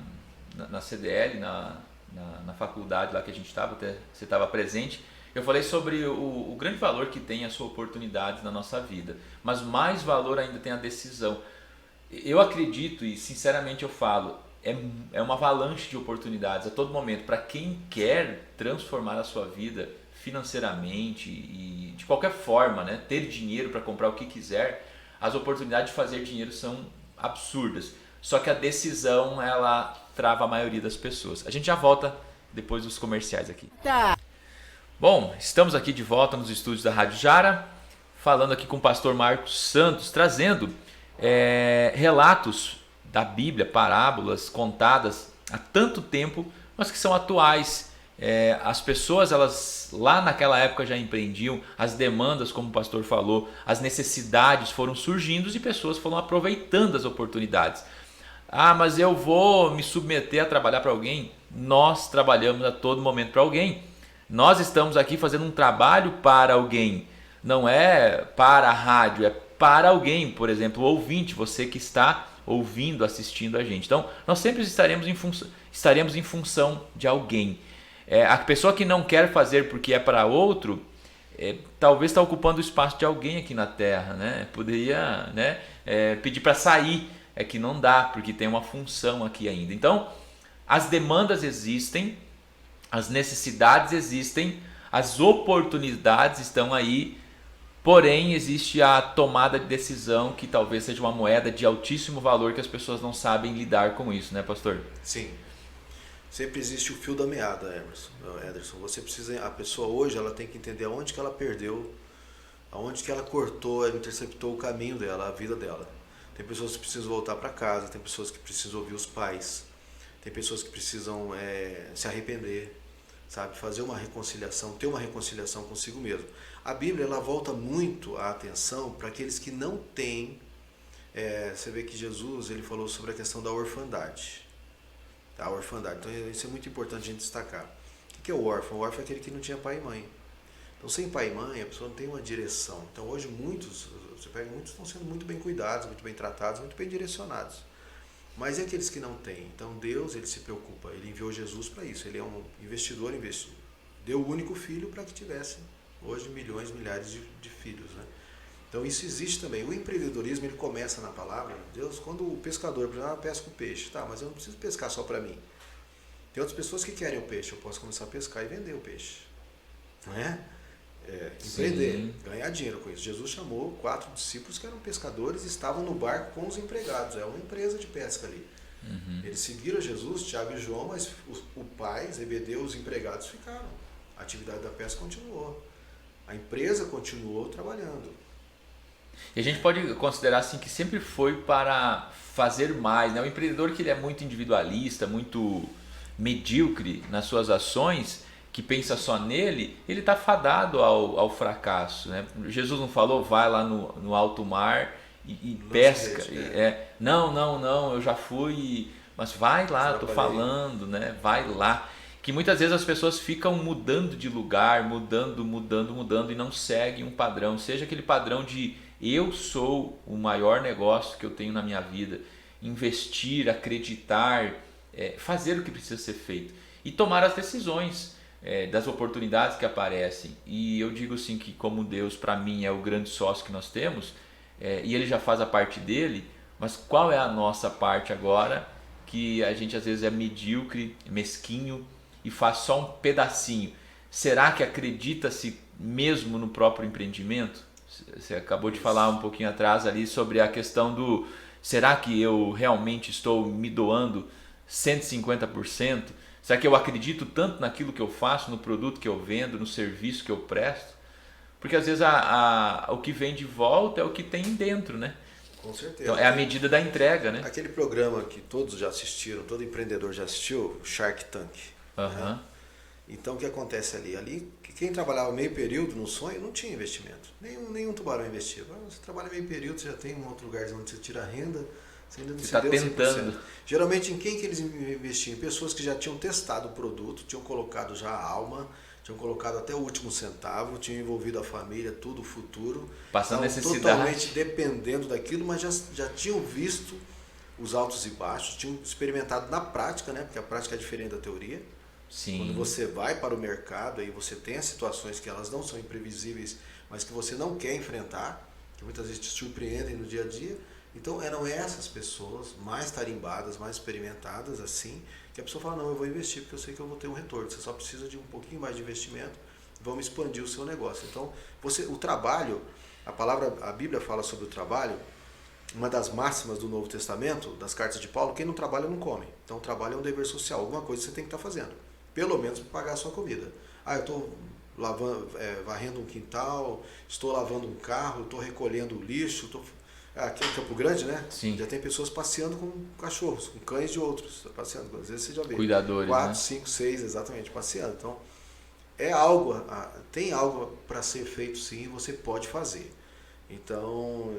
CDL, na faculdade lá que a gente estava, até você estava presente, eu falei sobre o grande valor que tem a sua oportunidade na nossa vida, mas mais valor ainda tem a decisão. Eu acredito e sinceramente eu falo, é uma avalanche de oportunidades a todo momento para quem quer transformar a sua vida financeiramente e de qualquer forma, né, ter dinheiro para comprar o que quiser. As oportunidades de fazer dinheiro são absurdas, só que a decisão ela trava a maioria das pessoas. A gente já volta depois dos comerciais aqui. Tá. Bom, estamos aqui de volta nos estúdios da Rádio Jara, falando aqui com o pastor Marcos Santos, trazendo relatos da Bíblia, parábolas contadas há tanto tempo, mas que são atuais. As pessoas, elas lá naquela época já empreendiam, as demandas, como o pastor falou, as necessidades foram surgindo e pessoas foram aproveitando as oportunidades. Ah, mas eu vou me submeter a trabalhar para alguém? Nós trabalhamos a todo momento para alguém. Nós estamos aqui fazendo um trabalho para alguém, não é para a rádio, é para alguém, por exemplo, o ouvinte, você que está ouvindo, assistindo a gente. Então, nós sempre estaremos em função de alguém. A pessoa que não quer fazer porque é para outro, talvez está ocupando o espaço de alguém aqui na Terra, né? Poderia, né, pedir para sair, é que não dá, porque tem uma função aqui ainda. Então, as demandas existem, as necessidades existem, as oportunidades estão aí, porém existe a tomada de decisão que talvez seja uma moeda de altíssimo valor que as pessoas não sabem lidar com isso, né, pastor? Sim. Sempre existe o fio da meada, Ederson. A pessoa hoje ela tem que entender aonde que ela perdeu, aonde que ela cortou, ela interceptou o caminho dela, a vida dela. Tem pessoas que precisam voltar para casa, tem pessoas que precisam ouvir os pais, tem pessoas que precisam se arrepender, sabe, fazer uma reconciliação, ter uma reconciliação consigo mesmo. A Bíblia ela volta muito a atenção para aqueles que não têm. Você vê que Jesus ele falou sobre a questão da orfandade. A orfandade. Então isso é muito importante a gente destacar. O que é o órfão? O órfão é aquele que não tinha pai e mãe. Então sem pai e mãe a pessoa não tem uma direção. Então hoje muitos estão sendo muito bem cuidados, muito bem tratados, muito bem direcionados. Mas e aqueles que não têm? Então Deus ele se preocupa, ele enviou Jesus para isso, ele é um investidor, deu o único filho para que tivesse hoje milhões, milhares de filhos, né? Então isso existe também. O empreendedorismo ele começa na palavra de Deus, quando o pescador, por exemplo, pesca o peixe, tá, mas eu não preciso pescar só para mim. Tem outras pessoas que querem o peixe, eu posso começar a pescar e vender o peixe, não é? Empreender, sim, ganhar dinheiro com isso. Jesus chamou 4 discípulos que eram pescadores e estavam no barco com os empregados. É uma empresa de pesca ali. Uhum. Eles seguiram Jesus, Tiago e João, mas o pai, Zebedeu, os empregados ficaram. A atividade da pesca continuou. A empresa continuou trabalhando. E a gente pode considerar assim que sempre foi para fazer mais, né? O empreendedor que ele é muito individualista, muito medíocre nas suas ações, que pensa só nele, ele está fadado ao fracasso, né? Jesus não falou, vai lá no alto mar e pesca. Não, eu já fui, mas vai lá, estou falando, né? Vai lá. que muitas vezes as pessoas ficam mudando de lugar, mudando e não seguem um padrão, seja aquele padrão de eu sou o maior negócio que eu tenho na minha vida, investir, acreditar, fazer o que precisa ser feito e tomar as decisões das oportunidades que aparecem. E eu digo assim que como Deus para mim é o grande sócio que nós temos, e Ele já faz a parte dele, mas qual é a nossa parte agora que a gente às vezes é medíocre, mesquinho e faz só um pedacinho? Será que acredita-se mesmo no próprio empreendimento? Você acabou de falar um pouquinho atrás ali sobre a questão do será que eu realmente estou me doando 150%? Será que eu acredito tanto naquilo que eu faço, no produto que eu vendo, no serviço que eu presto? Porque às vezes o que vem de volta é o que tem dentro, né? Com certeza. Então é a medida da entrega, né? Aquele programa que todos já assistiram, todo empreendedor já assistiu, o Shark Tank. Né? Então o que acontece ali? Ali, quem trabalhava meio período no sonho não tinha investimento. Nenhum tubarão investia. Agora você trabalha meio período, você já tem um outro lugar onde você tira renda, você ainda não se deu 100%. Tentando. Geralmente em quem que eles investiam? Em pessoas que já tinham testado o produto, tinham colocado já a alma, tinham colocado até o último centavo, tinham envolvido a família, tudo o futuro. Passando necessidade. Totalmente dependendo daquilo, mas já tinham visto os altos e baixos, tinham experimentado na prática, né? Porque a prática é diferente da teoria. Sim. Quando você vai para o mercado, aí você tem as situações que elas não são imprevisíveis, mas que você não quer enfrentar, que muitas vezes te surpreendem no dia a dia. Então eram essas pessoas mais tarimbadas, mais experimentadas assim, que a pessoa fala, não, eu vou investir porque eu sei que eu vou ter um retorno. Você só precisa de um pouquinho mais de investimento, vamos expandir o seu negócio. Então, o trabalho, a Bíblia fala sobre o trabalho, uma das máximas do Novo Testamento, das cartas de Paulo, quem não trabalha não come. Então o trabalho é um dever social, alguma coisa você tem que estar fazendo, pelo menos para pagar a sua comida. Eu estou varrendo um quintal, estou lavando um carro, estou recolhendo lixo, aqui em Campo Grande, né? Sim. Já tem pessoas passeando com cachorros, com cães de outros, passeando. Às vezes você já vê. Cuidadores, 4, 5, 6, exatamente, passeando. Então, tem algo para ser feito sim, você pode fazer. Então,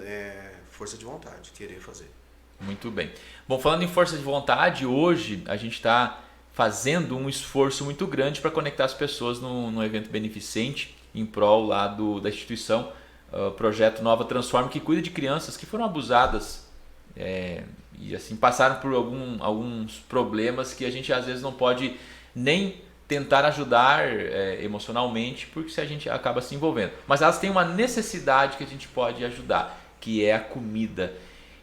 força de vontade, querer fazer. Muito bem. Bom, falando em força de vontade, hoje a gente está fazendo um esforço muito grande para conectar as pessoas num evento beneficente em prol lá da instituição, projeto Nova Transforma, que cuida de crianças que foram abusadas e assim passaram por alguns problemas que a gente às vezes não pode nem tentar ajudar emocionalmente, porque se a gente acaba se envolvendo. Mas elas têm uma necessidade que a gente pode ajudar, que é a comida.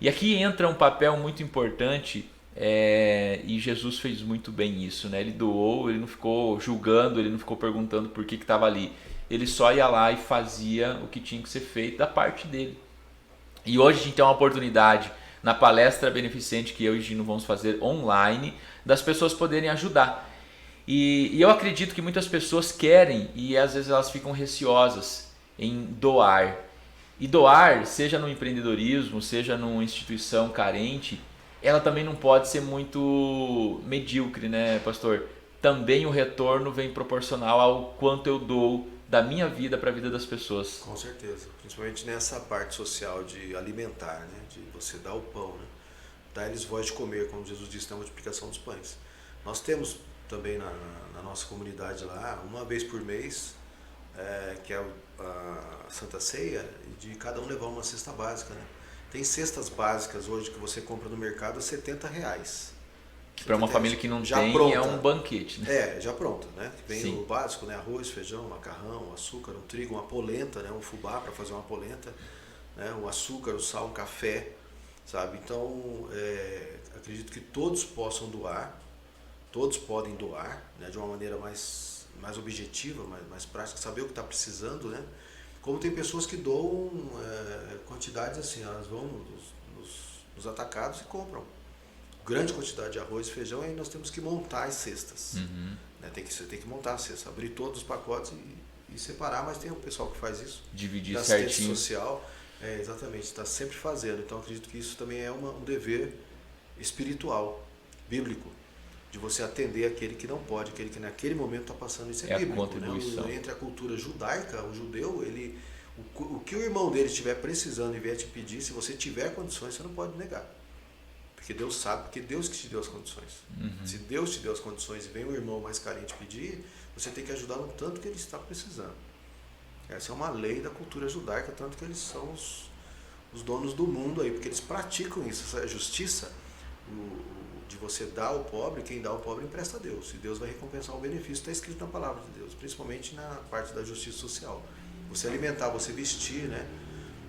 E aqui entra um papel muito importante, e Jesus fez muito bem isso, né? Ele doou, ele não ficou julgando, ele não ficou perguntando por que estava ali. Ele só ia lá e fazia o que tinha que ser feito da parte dele. E hoje a gente tem uma oportunidade na palestra beneficente que eu e Gino vamos fazer online, das pessoas poderem ajudar. E eu acredito que muitas pessoas querem e às vezes elas ficam receosas em doar. E doar, seja no empreendedorismo, seja numa instituição carente, ela também não pode ser muito medíocre, né, pastor? Também o retorno vem proporcional ao quanto eu dou da minha vida para a vida das pessoas. Com certeza, principalmente nessa parte social de alimentar, né? De você dar o pão, né? Dar-lhes voz de comer, como Jesus disse na multiplicação dos pães. Nós temos também na nossa comunidade lá, uma vez por mês, que é a Santa Ceia, de cada um levar uma cesta básica, né? Tem cestas básicas hoje que você compra no mercado a R$70. Para uma família que não tem, pronta. É um banquete, né? Já pronta, né? Vem Sim. o básico, né? Arroz, feijão, macarrão, açúcar, um trigo, uma polenta, né? Um fubá para fazer uma polenta, né? O açúcar, o sal, um café, sabe? Então, acredito que todos possam doar, todos podem doar, né? De uma maneira mais objetiva, mais prática, saber o que está precisando, né? Como tem pessoas que doam quantidades assim, elas vão nos atacados e compram grande quantidade de arroz e feijão, e aí nós temos que montar as cestas. Uhum. Né? Você tem que montar a cesta, abrir todos os pacotes e separar, mas tem um pessoal que faz isso. Dividir da certinho. assistência social, exatamente, está sempre fazendo. Então acredito que isso também é um dever espiritual, bíblico, de você atender aquele que não pode, aquele que naquele momento está passando. Isso é bíblico. A contribuição. Né? Entre a cultura judaica, o judeu, o que o irmão dele estiver precisando e vier te pedir, se você tiver condições, você não pode negar. Porque Porque Deus sabe, porque Deus que te deu as condições. Se Deus te deu as condições e vem o irmão mais carente pedir, você tem que ajudar no tanto que ele está precisando. Essa é uma lei da cultura judaica, tanto que eles são os donos do mundo aí, porque eles praticam isso, essa justiça de você dar ao pobre, quem dá ao pobre empresta a Deus, e Deus vai recompensar o benefício, está escrito na palavra de Deus, principalmente na parte da justiça social. Você alimentar, você vestir, né?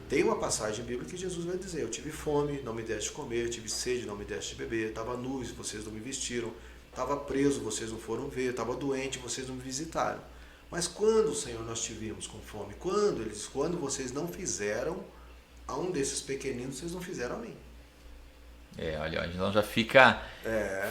Tem uma passagem bíblica que Jesus vai dizer: eu tive fome, não me deste de comer, eu tive sede, não me deste de beber, estava nu, vocês não me vestiram, estava preso, vocês não foram ver, estava doente, vocês não me visitaram. Mas quando, Senhor, nós te vimos com fome? Quando vocês não fizeram a um desses pequeninos, vocês não fizeram a mim. Olha, então já fica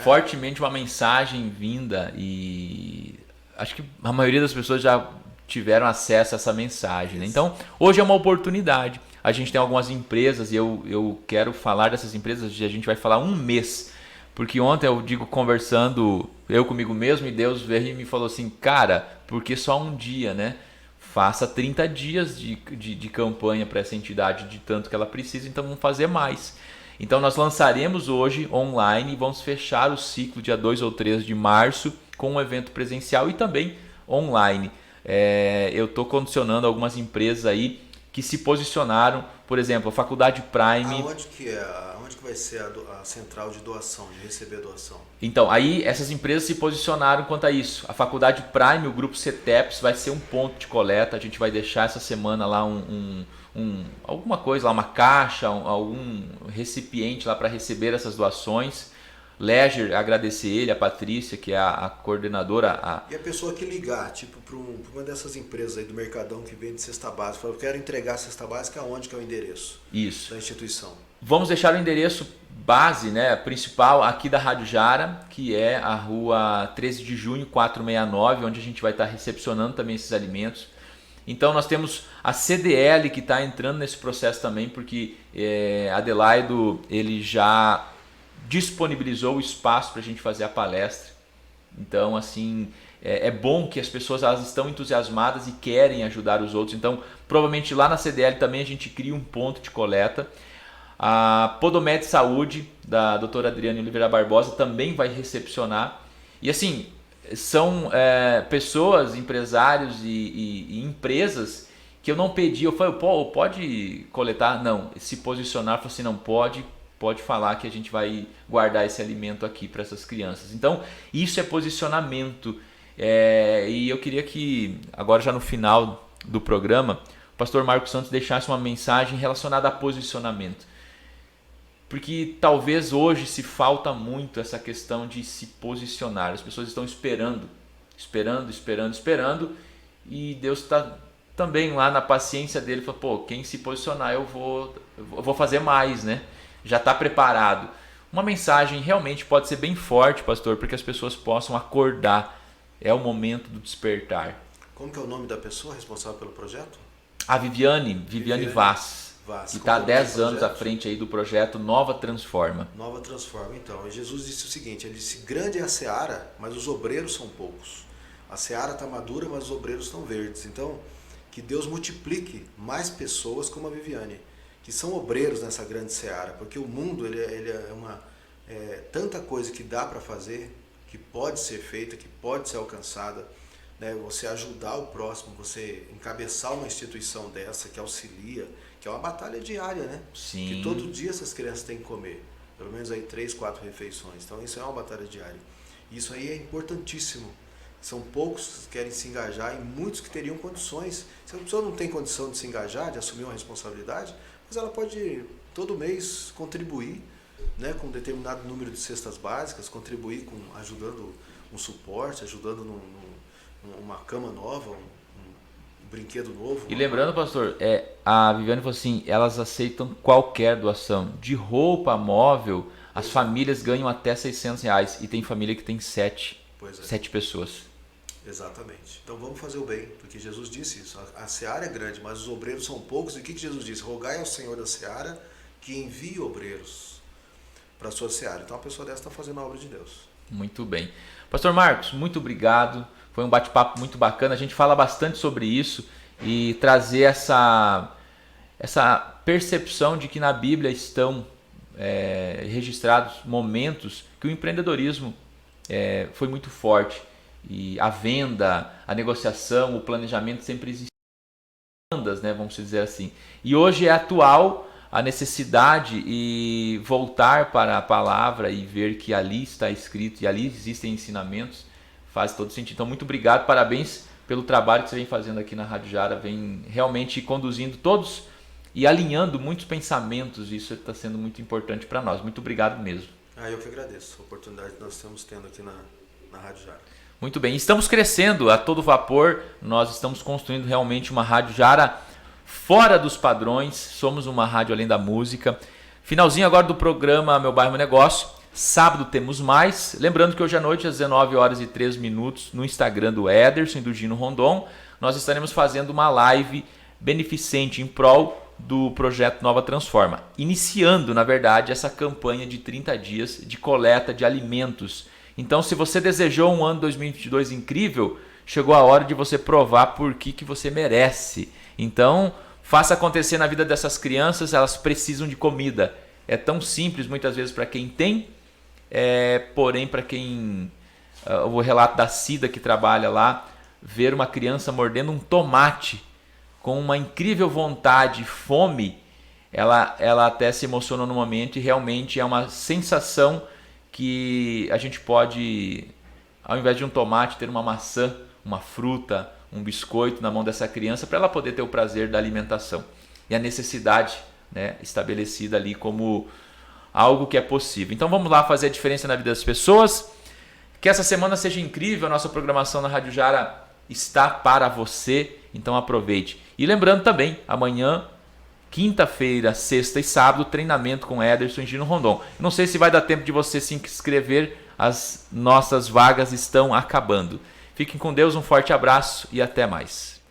fortemente uma mensagem vinda, e acho que a maioria das pessoas já tiveram acesso a essa mensagem, né? Então, hoje é uma oportunidade. A gente tem algumas empresas, e eu quero falar dessas empresas, a gente vai falar um mês, porque ontem eu digo, conversando eu comigo mesmo, e Deus veio e me falou assim: cara, porque só um dia, né? Faça 30 dias de campanha para essa entidade, de tanto que ela precisa, então vamos fazer mais. Então nós lançaremos hoje online e vamos fechar o ciclo dia 2 ou 3 de março com um evento presencial e também online. Eu estou condicionando algumas empresas aí que se posicionaram, por exemplo, a Faculdade Prime. Aonde que vai ser a central de doação, de receber a doação? Então, aí essas empresas se posicionaram quanto a isso. A Faculdade Prime, o grupo CETEPS, vai ser um ponto de coleta. A gente vai deixar essa semana lá alguma coisa, lá, uma caixa, algum recipiente lá para receber essas doações. Leger, agradecer ele, a Patrícia, que é a coordenadora. E a pessoa que ligar, tipo, para uma dessas empresas aí do Mercadão que vende cesta básica, fala: eu quero entregar a cesta básica, aonde que é o endereço? Isso. Da instituição? Vamos deixar o endereço base, né, principal aqui da Rádio Jara, que é a rua 13 de junho, 469, onde a gente vai estar recepcionando também esses alimentos. Então nós temos a CDL que está entrando nesse processo também, porque Adelaido, ele já disponibilizou o espaço para a gente fazer a palestra. Então, assim, é bom que as pessoas, elas estão entusiasmadas e querem ajudar os outros. Então, provavelmente lá na CDL também a gente cria um ponto de coleta. A Podomed Saúde, da doutora Adriane Oliveira Barbosa, também vai recepcionar. E assim, são pessoas, empresários e empresas que eu não pedi. Eu falei: pode coletar? Não. Se posicionar, falou assim: não pode falar que a gente vai guardar esse alimento aqui para essas crianças. Então, isso é posicionamento. E eu queria que, agora já no final do programa, o pastor Marcos Santos deixasse uma mensagem relacionada a posicionamento. Porque talvez hoje se falta muito essa questão de se posicionar. As pessoas estão esperando, e Deus está também lá na paciência dele, fala: quem se posicionar eu vou fazer mais, né? Já está preparado. Uma mensagem realmente pode ser bem forte, pastor, para que as pessoas possam acordar. É o momento do despertar. Como que é o nome da pessoa responsável pelo projeto? A Viviane Vaz, que está há 10 anos à frente aí do projeto Nova Transforma. Nova Transforma, então. E Jesus disse o seguinte: ele disse: grande é a seara, mas os obreiros são poucos. A seara está madura, mas os obreiros estão verdes. Então, que Deus multiplique mais pessoas como a Viviane, que são obreiros nessa grande seara, porque o mundo ele é tanta coisa que dá para fazer, que pode ser feita, que pode ser alcançada, né? Você ajudar o próximo, você encabeçar uma instituição dessa que auxilia, que é uma batalha diária, né? Sim. Que todo dia essas crianças têm que comer, pelo menos aí 3, 4 refeições. Então isso é uma batalha diária. Isso aí é importantíssimo. São poucos que querem se engajar e muitos que teriam condições. Se a pessoa não tem condição de se engajar, de assumir uma responsabilidade, mas ela pode todo mês contribuir, né, com um determinado número de cestas básicas, contribuir ajudando um suporte, ajudando numa cama nova, um brinquedo novo. E lembrando, pastor, a Viviane falou assim: elas aceitam qualquer doação. De roupa, móvel, as famílias ganham até R$600. E tem família que tem 7 pessoas. Exatamente. Então vamos fazer o bem, porque Jesus disse isso. A seara é grande, mas os obreiros são poucos. E o que Jesus disse? Rogai ao Senhor da seara que envie obreiros para a sua seara. Então a pessoa dessa está fazendo a obra de Deus. Muito bem. Pastor Marcos, muito obrigado. Foi um bate-papo muito bacana. A gente fala bastante sobre isso e trazer essa percepção de que na Bíblia estão registrados momentos que o empreendedorismo foi muito forte. E a venda, a negociação, o planejamento sempre existiam, né, vamos dizer assim. E hoje é atual a necessidade e voltar para a palavra e ver que ali está escrito e ali existem ensinamentos, faz todo sentido. Então, muito obrigado, parabéns pelo trabalho que você vem fazendo aqui na Rádio Jara, vem realmente conduzindo todos e alinhando muitos pensamentos, isso está sendo muito importante para nós. Muito obrigado mesmo. Eu que agradeço a oportunidade que nós estamos tendo aqui na Rádio Jara. Muito bem, estamos crescendo a todo vapor, nós estamos construindo realmente uma Rádio Jara fora dos padrões, somos uma rádio além da música. Finalzinho agora do programa Meu Bairro Meu Negócio, sábado temos mais, lembrando que hoje à noite às 19h03 no Instagram do Ederson e do Gino Rondon, nós estaremos fazendo uma live beneficente em prol do projeto Nova Transforma, iniciando na verdade essa campanha de 30 dias de coleta de alimentos. Então, se você desejou um ano 2022 incrível, chegou a hora de você provar por que você merece. Então, faça acontecer na vida dessas crianças, elas precisam de comida. É tão simples muitas vezes para quem tem, porém para quem... o relato da Cida que trabalha lá, ver uma criança mordendo um tomate com uma incrível vontade, fome, ela até se emocionou no momento e realmente é uma sensação que a gente pode, ao invés de um tomate, ter uma maçã, uma fruta, um biscoito na mão dessa criança para ela poder ter o prazer da alimentação. E a necessidade, né, estabelecida ali como algo que é possível. Então vamos lá fazer a diferença na vida das pessoas. Que essa semana seja incrível, a nossa programação na Rádio Jara está para você, então aproveite. E lembrando também, amanhã, quinta-feira, sexta e sábado, treinamento com Ederson e Gino Rondon. Não sei se vai dar tempo de você se inscrever, as nossas vagas estão acabando. Fiquem com Deus, um forte abraço e até mais.